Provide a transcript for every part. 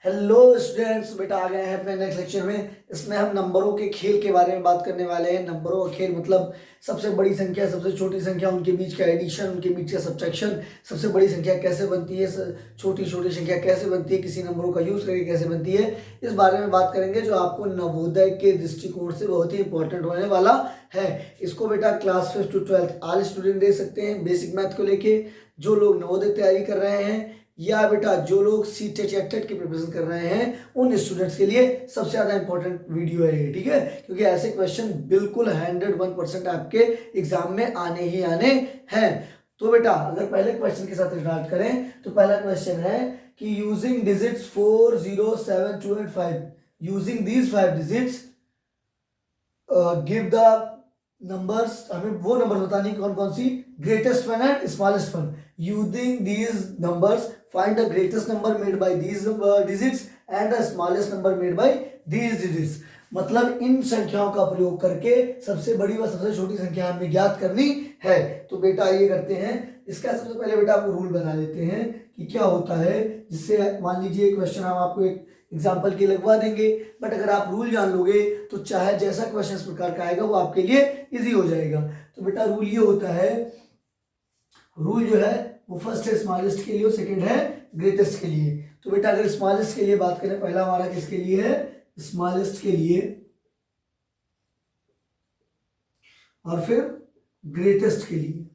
Hello students, बेटा आ गए हैं अपने नेक्स्ट लेक्चर में। इसमें हम नंबरों के खेल के बारे में बात करने वाले हैं। नंबरों का खेल मतलब सबसे बड़ी संख्या, सबसे छोटी संख्या, उनके बीच का एडिशन, उनके बीच का सब्ट्रैक्शन, सबसे बड़ी संख्या कैसे बनती है, छोटी छोटी संख्या कैसे बनती है, किसी नंबरों का यूज करके कैसे बनती है, इस बारे में बात करेंगे, जो आपको नवोदय के दृष्टिकोण से बहुत ही इंपॉर्टेंट होने वाला है। इसको बेटा class 5 to 12 all student they सकते हैं। बेसिक मैथ को लेके जो लोग नवोदय तैयारी कर रहे हैं या बेटा जो लोग सीटेट या टेट की प्रिपरेशन कर रहे हैं, उन स्टूडेंट्स के लिए सबसे ज्यादा इंपॉर्टेंट वीडियो है ये, ठीक है। क्योंकि ऐसे क्वेश्चन बिल्कुल 101% आपके एग्जाम में आने ही आने हैं। तो बेटा अगर पहले क्वेश्चन के साथ स्टार्ट करें तो पहला क्वेश्चन है कि using digits 4, 0, 7, 2 and 5, using these 5 digits give the numbers. हमें वो नंबर बतानी कौन कौन सी, greatest one and smallest one. Using these numbers find the greatest number made by these digits and the smallest number made by these digits. मतलब इन संख्याओं का प्रयोग करके सबसे बड़ी व सबसे छोटी संख्या हमें ज्ञात करनी है। तो बेटा ये करते हैं, इसका सबसे पहले बेटा आपको रूल बना देते हैं कि क्या होता है, जिससे मान लीजिए क्वेश्चन हम आपको एक एग्जाम्पल के लगवा देंगे, बट अगर आप रूल जान लोगे तो चाहे जैसा क्वेश्चन इस प्रकार का आएगा वो आपके लिए इजी हो जाएगा। तो बेटा रूल ये होता है, रूल जो है वो फर्स्ट है स्मॉलेस्ट के लिए और सेकंड है ग्रेटेस्ट के लिए। तो बेटा अगर स्मॉलेस्ट के लिए बात करें, पहला हमारा किसके लिए है, स्मॉलेस्ट के लिए, और फिर ग्रेटेस्ट के लिए।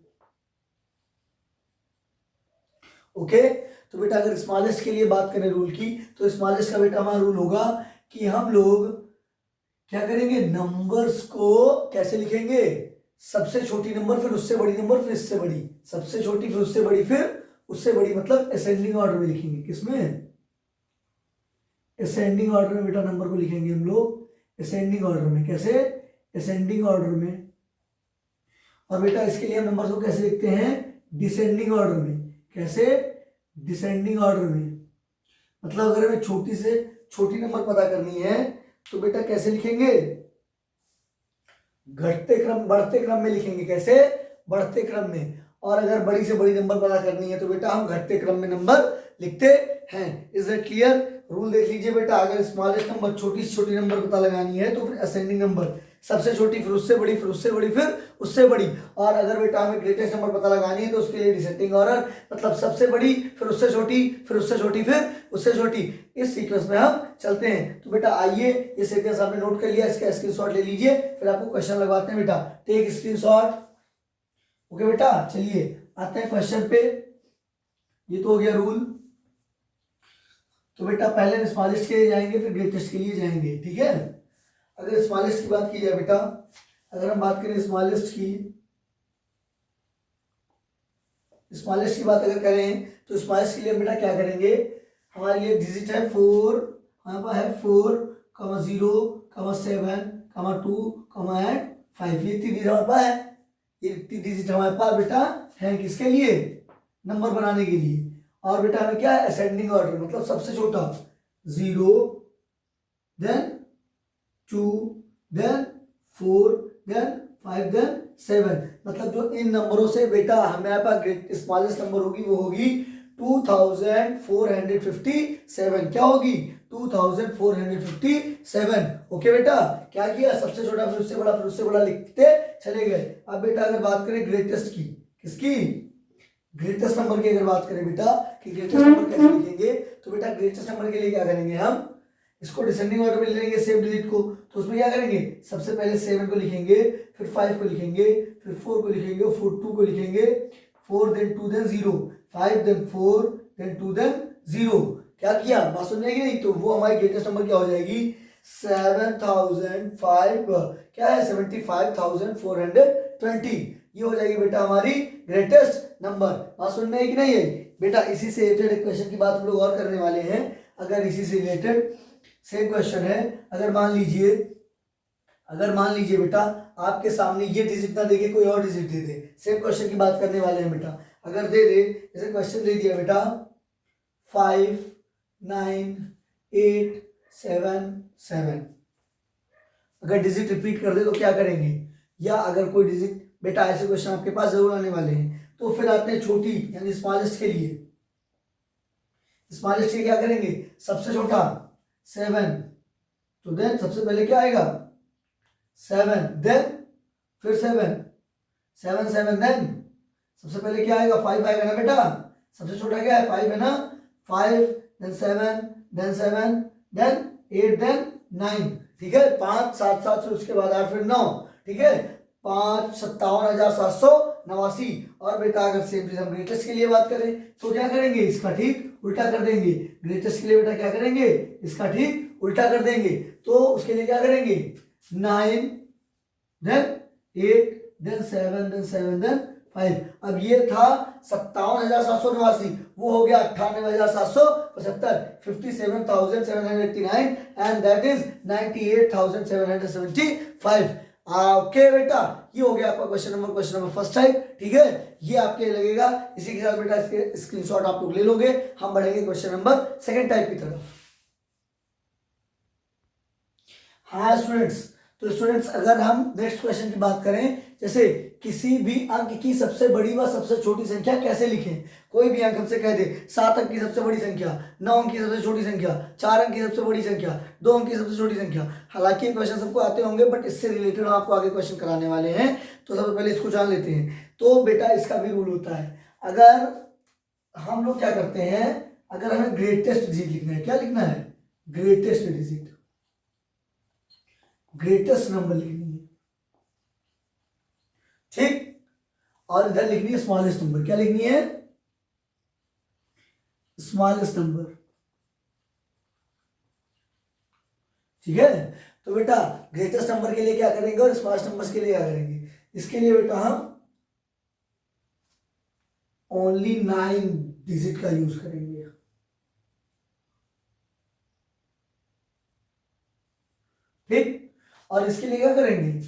ओके तो बेटा अगर स्मॉलेस्ट के लिए बात करें रूल की, तो स्मॉलेस्ट का बेटा हमारा रूल होगा कि हम लोग क्या करेंगे, नंबर्स को कैसे लिखेंगे, सबसे छोटी नंबर फिर उससे बड़ी नंबर फिर इससे बड़ी, सबसे छोटी फिर उससे बड़ी फिर उससे बड़ी, मतलब असेंडिंग ऑर्डर में लिखेंगे। किसमें, असेंडिंग ऑर्डर में बेटा नंबर को लिखेंगे हम लोग असेंडिंग ऑर्डर में। कैसे, असेंडिंग ऑर्डर में। और बेटा इसके लिए हम नंबर को कैसे लिखते हैं, डिसेंडिंग ऑर्डर में। कैसे, डिसेंडिंग ऑर्डर में। मतलब अगर हमें छोटी से छोटी नंबर पता करनी है तो बेटा कैसे लिखेंगे, घटते क्रम बढ़ते क्रम में लिखेंगे। कैसे, बढ़ते क्रम में। और अगर बड़ी से बड़ी नंबर पता करनी है तो बेटा हम घटते क्रम में नंबर लिखते हैं। Is it clear. रूल देख लीजिए बेटा, अगर स्मॉलेस्ट नंबर, छोटी से छोटी नंबर पता लगानी है तो फिर असेंडिंग नंबर, सबसे छोटी फिर उससे बड़ी फिर उससे बड़ी फिर उससे बड़ी। और अगर बेटा हमें ग्रेटेस्ट नंबर पता लगानी है तो उसके लिए डिसेंडिंग ऑर्डर, मतलब सबसे बड़ी फिर उससे छोटी फिर उससे छोटी फिर उससे छोटी, इस सीक्वेंस में हम चलते हैं। तो बेटा आइए ये सीक्वेंस आपने नोट कर लिया, इसका स्क्रीनशॉट ले लीजिए, फिर आपको क्वेश्चन लगवाते हैं। बेटा टेक स्क्रीनशॉट। ओके बेटा चलिए आते हैं क्वेश्चन पे। ये तो हो गया रूल। तो बेटा पहले स्मॉलेस्ट के लिए जाएंगे फिर ग्रेटेस्ट के लिए जाएंगे, ठीक है। अगर स्मॉलेस्ट की बात की जाए बेटा, अगर हम बात करें स्मॉलेस्ट की, स्मॉलेस्ट की बात अगर करें तो स्मॉलेस्ट के लिए हम बेटा क्या करेंगे, हमारे लिए डिजिट है 4, हमारे पास है 4, 0, 7, 2, 5। ये 3 डिजिट हमारे पास है, ये 3 डिजिट हमारे पास बेटा है किसके लिए, नंबर बनाने के लिए। और बेटा हमें क्या है, असेंडिंग ऑर्डर, मतलब सबसे छोटा 0, देन 2, देन 4, देन 5, देन 7। मतलब जो इन नंबरों से बेटा हमारे पास स्मॉलेस्ट नंबर होगी वो होगी 2457। क्या होगी, 2457। ओके बेटा, क्या किया, सबसे छोटा फिर उससे बड़ा लिखते चले गए। अब बेटा अगर बात करें ग्रेटेस्ट की, किसकी, ग्रेटेस्ट नंबर की अगर बात करें बेटा कि ग्रेटेस्ट नंबर कैसे लिखेंगे, तो बेटा ग्रेटेस्ट नंबर के लिए क्या करेंगे, हम इसको डिसेंडिंग ऑर्डर में लेंगे सेम डिजिट को। तो उसमें क्या करेंगे, सबसे पहले 7 को लिखेंगे, फिर 5 को लिखेंगे, फिर 4 को लिखेंगे, फिर 2 को लिखेंगे, 4 then 2 then 0, 5 then 4 then 2 then 0। क्या किया, बात सुन जाएगी नहीं, तो वो हमारी ग्रेटेस्ट नंबर क्या हो जाएगी, 7005, क्या है 75,420। ये हो जाएगी बेटा हमारी ग्रेटेस्ट नंबर। बात सुन में है कि नहीं है बेटा। इसी से रिलेटेड क्वेश्चन की बात हम लोग और करने वाले हैं। अगर इसी से रिलेटेड सेम क्वेश्चन है, अगर मान लीजिए बेटा आपके सामने ये डिजिट ना देके कोई और डिजिट दे दे, सेम क्वेश्चन की बात करने वाले हैं बेटा। अगर दे दे, जैसे क्वेश्चन दे दिया बेटा 5, 9, 8, 7, 7, अगर डिजिट रिपीट कर दे तो क्या करेंगे, या अगर कोई डिजिट, बेटा ऐसे क्वेश्चन आपके पास जरूर आने वाले हैं। तो फिर आते हैं छोटी यानी स्मॉलेस्ट के लिए। स्मॉलेस्ट क्या करेंगे, सबसे छोटा 7, तो देन सबसे पहले क्या आएगा 7, देन फिर 7, 7 7, देन सबसे पहले क्या आएगा 5 आएगा ना बेटा, सबसे छोटा क्या है 5 है ना, 5 देन 7 देन 7 देन 8 देन 9, ठीक है, 5 7 7 फिर उसके बाद 8 फिर 9, ठीक है, 5,57,789। और बेटा अगर सेम चीज हम ग्रेटेस्ट के लिए बात करें तो क्या करेंगे, इसका ठीक उल्टा कर देंगे, ग्रेटेस्ट के लिए बेटा क्या करेंगे, इसका ठीक उल्टा कर देंगे, तो उसके लिए क्या करेंगे 9 देन 8 देन 7 देन 7 देन 5। अब ये था 57,789, वो हो गया 98,775, 57,789 एंड दैट इज 98,775। ओके बेटा, ये हो गया आपका क्वेश्चन नंबर फर्स्ट टाइप, ठीक है, ये आपके लगेगा। इसी के साथ बेटा इसके स्क्रीनशॉट आप लोग ले लोगे। हम बढ़ेंगे क्वेश्चन नंबर सेकंड टाइप की तरफ। हाँ स्टूडेंट्स, तो स्टूडेंट्स अगर हम नेक्स्ट क्वेश्चन की बात करें, जैसे किसी भी अंक की सबसे बड़ी व सबसे छोटी संख्या कैसे लिखें। कोई भी अंक हमसे कह दे 7 अंक की सबसे बड़ी संख्या, 9 अंक की सबसे छोटी संख्या, 4 अंक की सबसे बड़ी संख्या, 2 अंक की सबसे छोटी संख्या। हालांकि क्वेश्चन सबको आते होंगे बट इससे रिलेटेड हम आपको आगे क्वेश्चन कराने वाले हैं, तो सबसे पहले इसको जान लेते हैं। तो बेटा इसका भी रूल होता है, अगर हम लोग क्या करते हैं, अगर हमें ग्रेटेस्ट डिजिट लिखना है, क्या लिखना है, ग्रेटेस्ट डिजिट, ग्रेटेस्ट नंबर लिखनी है, ठीक, और इधर लिखनी है स्मॉलेस्ट नंबर। क्या लिखनी है, स्मॉलेस्ट नंबर, ठीक है। तो बेटा ग्रेटेस्ट नंबर के लिए क्या करेंगे और स्मॉलेस्ट नंबर्स के लिए क्या करेंगे, इसके लिए बेटा हम ओनली 9 डिजिट का यूज करेंगे, ठीक। और इसके लिए क्या करेंगे,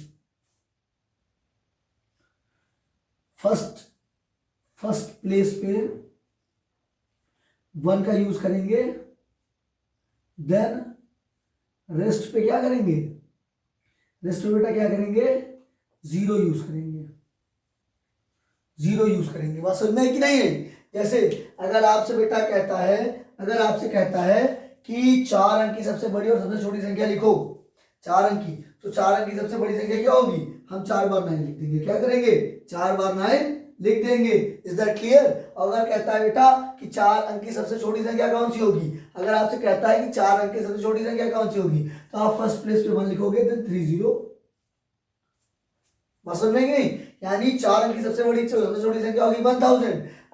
फर्स्ट प्लेस पे 1 का यूज करेंगे, देन रेस्ट पे क्या करेंगे, रेस्ट पे बेटा क्या करेंगे 0 यूज करेंगे, 0 यूज करेंगे। बात समझ में है कि नहीं है। जैसे अगर आपसे बेटा कहता है, अगर आपसे कहता है कि 4 अंक की सबसे बड़ी और सबसे छोटी संख्या लिखो, 4 अंक की, तो 4 अंक की सबसे बड़ी संख्या क्या होगी, हम 4 बार 9 लिख देंगे। क्या करेंगे, 4 बार 9 लिख देंगे। Is that clear. अगर कहता है बेटा कि 4 अंक की सबसे छोटी संख्या कौन सी होगी, अगर आपसे कहता है कि 4 अंक की सबसे छोटी संख्या कौन सी होगी, तो आप फर्स्ट प्लेस पे 1 लिखोगे, देन 30। समझ में नहीं, यानी 4 अंक की सबसे छोटी संख्या होगी 1000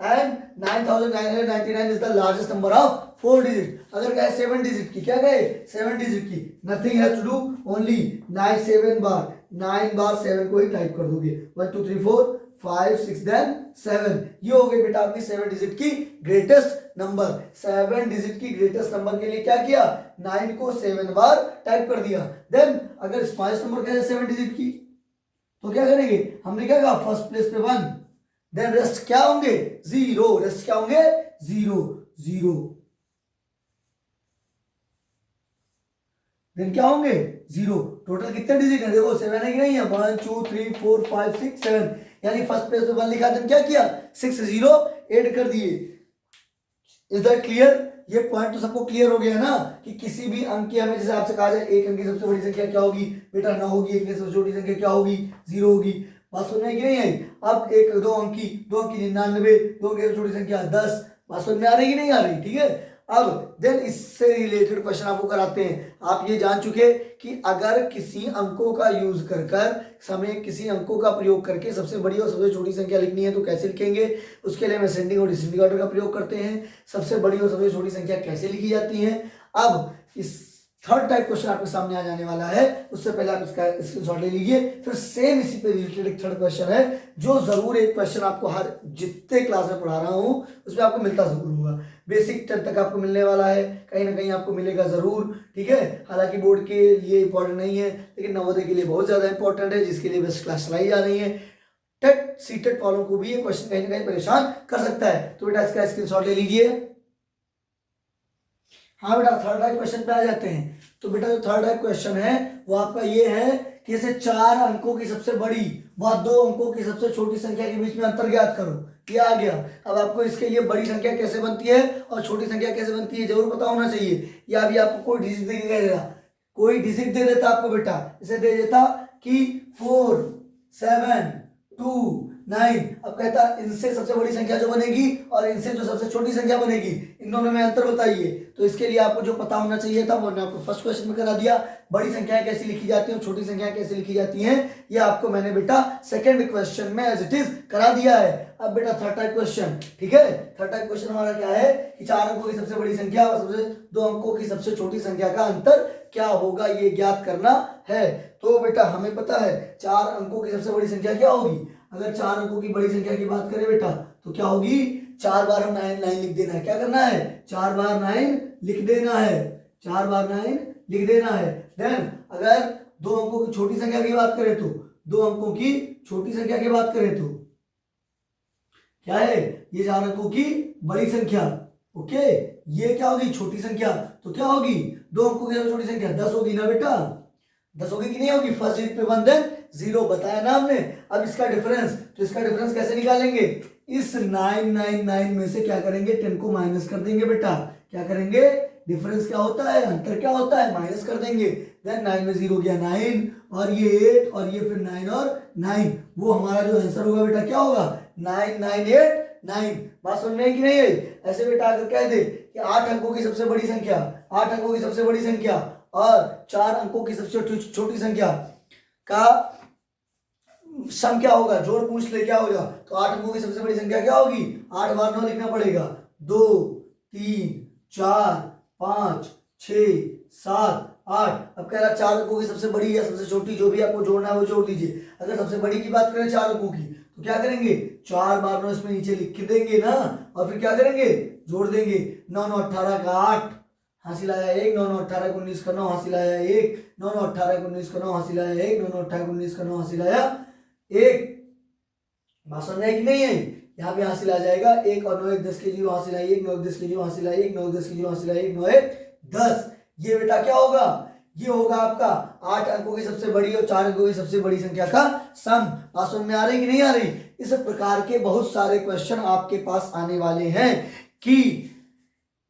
and 9999 is the largest number of 4 digit. अगर कहे 7 डिजिट की, क्या कहे 7 डिजिट की, nothing has to do, only 9 बार 7 को ही टाइप कर दोगे, 1 2 3 4 5 6 देन 7। ये हो गई बेटा आपकी 7 डिजिट की ग्रेटेस्ट नंबर। 7 डिजिट की ग्रेटेस्ट नंबर के लिए क्या किया, 9 को 7 बार टाइप कर दिया। देन अगर स्मॉलेस्ट नंबर कहे 7 डिजिट की, तो क्या करेंगे, हमने क्या कहा फर्स्ट प्लेस पे 1, देन रेस्ट क्या होंगे 0, रेस्ट क्या होंगे 0 0, देन क्या होंगे 0। टोटल कितने डिजिट है देखो, 7 है कि नहीं है, 1 2 3 4 5 6 7, यानी फर्स्ट प्लेस पे 1 लिखा, देन क्या किया 6 0 ऐड कर दिए। Is that clear. ये पॉइंट तो सबको क्लियर हो गया ना, कि किसी भी अंक की हमें जैसे आपसे कहा जाए 1 अंक की सबसे बड़ी संख्या क्या होगी, बेटा 9 होगी, 1 की सबसे छोटी संख्या क्या होगी 0 होगी। बात समझ में कि नहीं आई। अब 2 अंक की 99, 2 अंक की छोटी संख्या 10, बात समझ में आ रही कि नहीं आ रही, ठीक है। अब देन इससे रिलेटेड क्वेश्चन आपको कराते हैं। आप ये जान चुके कि अगर किसी अंकों का यूज कर समय किसी अंकों का प्रयोग करके सबसे बड़ी और सबसे छोटी संख्या लिखनी है तो कैसे लिखेंगे, उसके लिए हम असेंडिंग और डिसेंडिंग ऑर्डर का प्रयोग करते हैं। सबसे बड़ी और सबसे छोटी संख्या कैसे लिखी जाती है। अब इस थर्ड टाइप क्वेश्चन आपके सामने आ जाने वाला है, उससे पहले आप इसका स्क्रीनशॉट ले लीजिए। फिर सेम इसी पे रिलेटेड एक थर्ड क्वेश्चन है, जो जरूर एक क्वेश्चन आपको हर जितने क्लास में पढ़ा रहा हूं उसमें आपको मिलता जरूर होगा। बेसिक 10 तक आपको मिलने वाला है, कहीं ना कहीं आपको मिलेगा जरूर, ठीक है। हालांकि बोर्ड के लिए इंपॉर्टेंट नहीं है, लेकिन नवोदय के लिए बहुत ज्यादा इंपॉर्टेंट है, जिसके लिए बेस्ट क्लास चलाई जा रही है। टेट सीटेट वालों को भी ये क्वेश्चन कहीं ना कहीं परेशान कर सकता है, तो बेटा इसका स्क्रीनशॉट ले लीजिए। हाँ बेटा थर्ड टाइप क्वेश्चन पे आ जाते हैं। तो बेटा जो थर्ड टाइप क्वेश्चन है वो आपका ये है कि जैसे 4 अंकों की सबसे बड़ी व दो अंकों की सबसे छोटी संख्या के बीच में अंतर ज्ञात करो। ये आ गया। अब आपको इसके लिए बड़ी संख्या कैसे बनती है और छोटी संख्या कैसे बनती है जरूर पता होना चाहिए। या अभी आपको कोई डिजिट दे देगा, कोई डिजिट दे देता आपको बेटा, इसे दे देता कि 4 7 2 9, अब कहता इनसे सबसे बड़ी संख्या जो बनेगी और इनसे जो सबसे छोटी संख्या बनेगी, इन दोनों में अंतर बताइए। तो इसके लिए आपको जो पता होना चाहिए था वो मैंने आपको फर्स्ट क्वेश्चन में करा दिया। बड़ी संख्याएं कैसे लिखी जाती हैं, छोटी संख्याएं कैसे लिखी जाती हैं, ये आपको मैंने बेटा सेकंड क्वेश्चन में एज इट इज करा दिया है। अब बेटा थर्ड टाइप क्वेश्चन, ठीक है। थर्ड टाइप क्वेश्चन हमारा क्या है कि 4 अंकों की सबसे बड़ी संख्या और सबसे 2 अंकों की सबसे छोटी संख्या का अंतर क्या होगा ये ज्ञात करना है। तो बेटा हमें पता है 4 अंकों की सबसे बड़ी संख्या क्या होगी। अगर 4 अंकों की बड़ी संख्या की बात करें बेटा तो क्या होगी, 4 बार हम 9 लिख देना है। क्या करना है, 4 बार 9 लिख देना है, 4 बार 9 लिख देना है। देन अगर 2 अंकों की छोटी संख्या की बात करें तो 2 अंकों की छोटी संख्या की बात करें तो क्या है, ये 4 अंकों की बड़ी संख्या। ओके, ये क्या होगी छोटी संख्या, तो क्या होगी 2 अंकों की सबसे छोटी संख्या 10 होगी ना बेटा, 10 होगी कि नहीं होगी। फर्स्ट डिजिट पे 1 देन 0 बताया ना हमने। अब इसका डिफरेंस, तो इसका डिफरेंस कैसे निकालेंगे, इस 999 में से क्या करेंगे 10 को माइनस कर देंगे बेटा। क्या करेंगे, डिफरेंस क्या होता है, अंतर क्या होता है, माइनस कर देंगे। देन 9 में 0 गया 9 और ये 8 और ये फिर 9 और 9, वो हमारा जो आंसर होगा बेटा क्या होगा 9989। बात समझ में कि नहीं है। ऐसे बेटा अगर कह दे कि 8 अंकों की सबसे बड़ी संख्या, 8 अंकों की सबसे बड़ी संख्या और 4 अंकों की सबसे छोटी संख्या का सम क्या होगा, जोड़ पूछ ले क्या होगा, तो 8 अंकों की सबसे बड़ी संख्या क्या होगी, 8 बार 9 लिखना पड़ेगा, 2 3 4 5 6 7 8। अब कह रहा 4 अंकों की सबसे बड़ी या सबसे छोटी जो भी आपको जोड़ना है वो जोड़ दीजिए। अगर सबसे बड़ी की बात करें 4 अंकों की तो क्या करेंगे, 4 बार 9 इसमें नीचे लिख देंगे ना और फिर क्या करेंगे जोड़ देंगे। 9 9 18 का 8 हासिल आया 1, 9 9 18 को 19 का 9 हासिल आया 1, 9 9 18 को 19 का 9 हासिल आया 1, 9 9 18 को 19 का 9 हासिल आया 1। बात समझ आई कि नहीं है। यहाँ पे हासिल आ जाएगा 1 और 9 1 10 के 0 हासिल आई 1, 9 10 के 0 हासिल आई 1, 9 10 के 0 हासिल आई 1, 9 1 10। ये बेटा क्या होगा, ये होगा आपका 8 अंकों की सबसे बड़ी और 4 अंकों की सबसे बड़ी संख्या का सम। बात समझ में आ रही कि नहीं आ रही। इस प्रकार के बहुत सारे क्वेश्चन आपके पास आने वाले हैं कि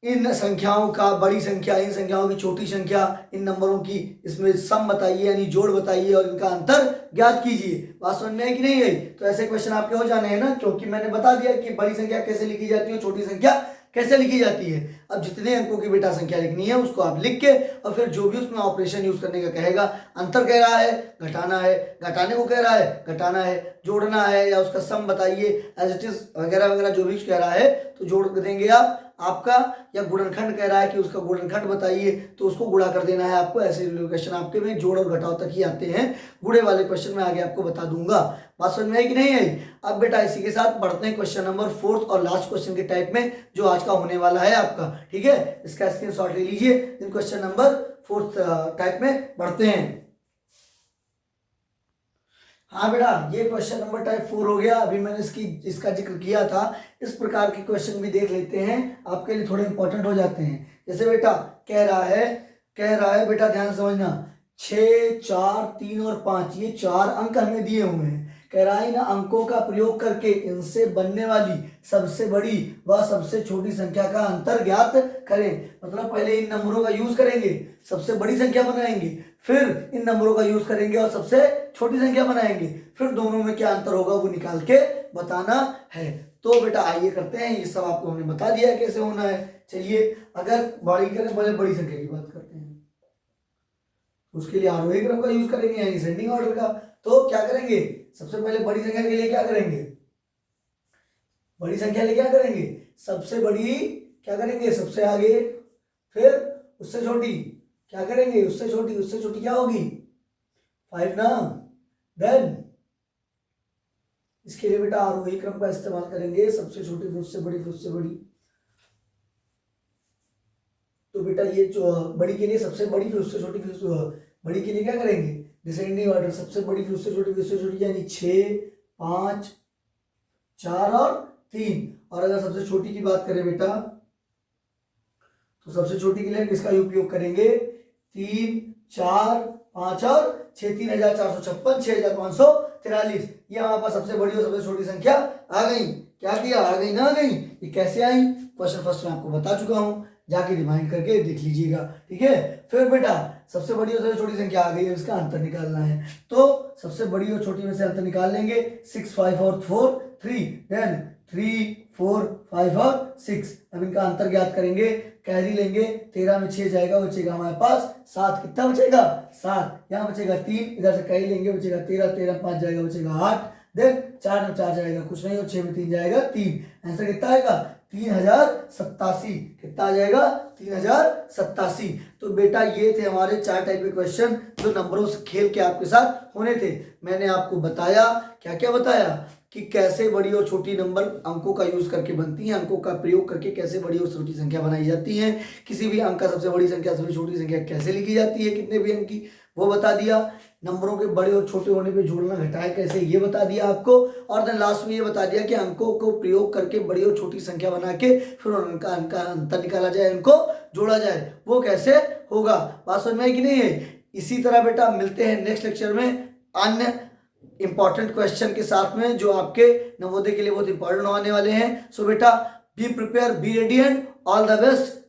इन संख्याओं का बड़ी संख्या, इन संख्याओं की छोटी संख्या, इन नंबरों की इसमें सम बताइए यानी जोड़ बताइए और इनका अंतर ज्ञात कीजिए। बात समझ में है कि नहीं आई। तो ऐसे क्वेश्चन आपके हो जाने हैं ना, क्योंकि मैंने बता दिया कि बड़ी संख्या कैसे लिखी जाती है, छोटी संख्या कैसे लिखी जाती है। अब जितने अंकों की बेटा संख्या लिखनी है उसको आप लिख के और फिर जो भी उसमें ऑपरेशन यूज करने का कहेगा, अंतर कह रहा है घटाना है, घटाने को कह रहा है घटाना है, जोड़ना है या उसका सम बताइए एज इट इज वगैरह वगैरह जो भी कह रहा है तो जोड़ देंगे आप आपका, या गुणनखंड कह रहा है कि उसका गुणनखंड बताइए तो उसको गुणा कर देना है आपको। ऐसे क्वेश्चन आपके में जोड़ और घटाव तक ही आते हैं, गुणे वाले क्वेश्चन में आगे आपको बता दूंगा। बात समझ में आई कि नहीं आई। अब बेटा इसी के साथ बढ़ते हैं क्वेश्चन नंबर 4 और लास्ट क्वेश्चन के टाइप में जो आज का होने वाला है आपका, ठीक है। इसका स्क्रीनशॉट ले लीजिए। क्वेश्चन नंबर 4 टाइप में बढ़ते हैं। हाँ बेटा ये क्वेश्चन नंबर टाइप 4 हो गया। अभी मैंने इसका जिक्र किया था। इस प्रकार के क्वेश्चन भी देख लेते हैं, आपके लिए थोड़े इंपॉर्टेंट हो जाते हैं। जैसे बेटा कह रहा है बेटा ध्यान समझना, 6 4 3 और 5 ये 4 अंक हमें दिए हुए हैं। कह रहा है इन अंकों का प्रयोग करके इनसे बनने वाली सबसे बड़ी व सबसे छोटी संख्या का अंतर ज्ञात करें। मतलब पहले इन नंबरों का यूज करेंगे, सबसे बड़ी संख्या बनाएंगे, फिर इन नंबरों का यूज करेंगे और सबसे छोटी संख्या बनाएंगे, फिर दोनों में क्या अंतर होगा वो निकाल के बताना है। तो बेटा आइए करते हैं, ये सब आपको हमने बता दिया कैसे होना है। चलिए अगर बड़ी करें, पहले बड़ी संख्या की बात करते हैं। उसके लिए आरोही क्रम का यूज करेंगे यानी असेंडिंग ऑर्डर का। तो क्या करेंगे, सबसे पहले बड़ी संख्या के लिए क्या करेंगे, बड़ी संख्या लिए क्या करेंगे, सबसे बड़ी क्या करेंगे सबसे आगे, फिर उससे छोटी क्या करेंगे उससे छोटी, उससे छोटी क्या होगी 5 ना। देन इसके लिए बेटा आरोही क्रम का इस्तेमाल करेंगे, सबसे छोटी फिर उससे बड़ी फिर उससे बड़ी। तो बेटा ये जो बड़ी के लिए सबसे बड़ी फिर उससे छोटी फिर बड़ी के लिए क्या करेंगे डिसेंडिंग ऑर्डर, सबसे बड़ी फिर उससे छोटी यानी 6 5 4 और 3। और अगर सबसे छोटी की बात करें बेटा तो सबसे छोटी के लिए किसका उपयोग करेंगे 3 4 5 और 6, 3456, 6543। ये हमारे पास सबसे बड़ी और सबसे छोटी संख्या आ गई। क्या किया? आ गई ना? आ गई? ये कैसे आई? क्वेश्चन फर्स्ट में आपको बता चुका हूं, जाके रिमाइंड करके देख लीजिएगा। ठीक है, फिर बेटा सबसे बड़ी और सबसे छोटी संख्या आ गई है, इसका अंतर निकालना है। तो सबसे बड़ी और छोटी में से अंतर निकाल लेंगे। 6 5 और 4 3, देन 3 4 5 और 6। अब इनका अंतर ज्ञात करेंगे, कैरी लेंगे, 13 में 6 जाएगा, बचेगा हमारे पास 7। कितना बचेगा? 7। यहाँ बचेगा 3, इधर से कैरी लेंगे, बचेगा 13, 13 में 5 जाएगा, बचेगा 8। देन 4 में 4 जाएगा, कुछ नहीं, और 6 में 3 जाएगा 3। आंसर कितना आएगा? 3087। कितना आ जाएगा? 3087। तो बेटा ये थे हमारे 4 टाइप के क्वेश्चन जो नंबरों से खेल के आपके साथ होने थे। मैंने आपको बताया, क्या क्या बताया, कि कैसे बड़ी और छोटी नंबर अंकों का यूज करके बनती हैं, अंकों का प्रयोग करके कैसे बड़ी और छोटी संख्या बनाई जाती है, किसी भी अंक का सबसे बड़ी संख्या सबसे छोटी संख्या कैसे लिखी जाती है, कितने भी अंक की, वो बता दिया। नंबरों के बड़े और छोटे होने पे जोड़ना घटाए कैसे, ये बता दिया आपको। और देन लास्ट में ये बता दिया कि अंकों को प्रयोग करके बड़ी और छोटी संख्या बना के फिर उनका अंतर निकाला जाए, उनको जोड़ा जाए, वो कैसे होगा। बात समझ में आई कि नहीं है? इसी तरह बेटा मिलते हैं नेक्स्ट लेक्चर में अन्य इंपॉर्टेंट क्वेश्चन के साथ में, जो आपके नवोदय के लिए बहुत इंपॉर्टेंट होने वाले हैं। सो बेटा be prepare, be ready and all the best.